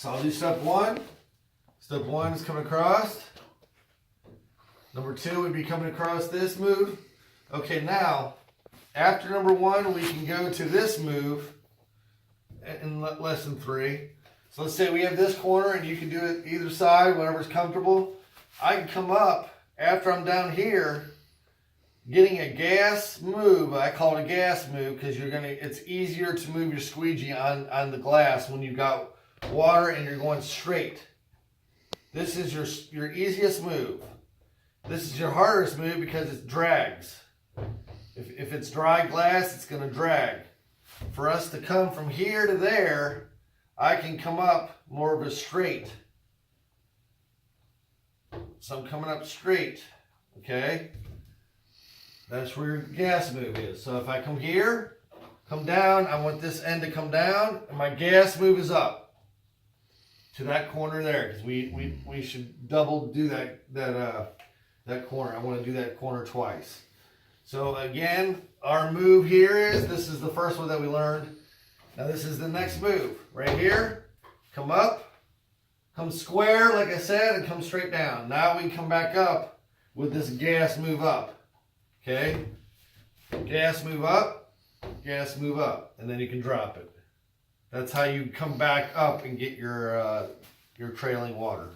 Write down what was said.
So I'll do step one. Step one is coming across. Number two would be coming across this move. Okay, now, after number one, we can go to this move in less than 3. So let's say we have this corner and you can do it either side, whatever's comfortable. I can come up after I'm down here, getting a gas move. I call it a gas move because it's easier to move your squeegee on the glass when you've got water and you're going straight. This is your easiest move. This is your hardest move because it drags. If it's dry glass, it's going to drag. For us to come from here to there, I can come up more of a straight. So I'm coming up straight, okay? That's where your gas move is. So if I come here, come down, I want this end to come down, and my gas move is up to that corner there, because we should double do that corner. I want to do that corner twice. So again, our move here this is the first one that we learned. Now this is the next move. Right here, come up, come square, like I said, and come straight down. Now we come back up with this gas move up. Okay? Gas move up, and then you can drop it. That's how you come back up and get your trailing water.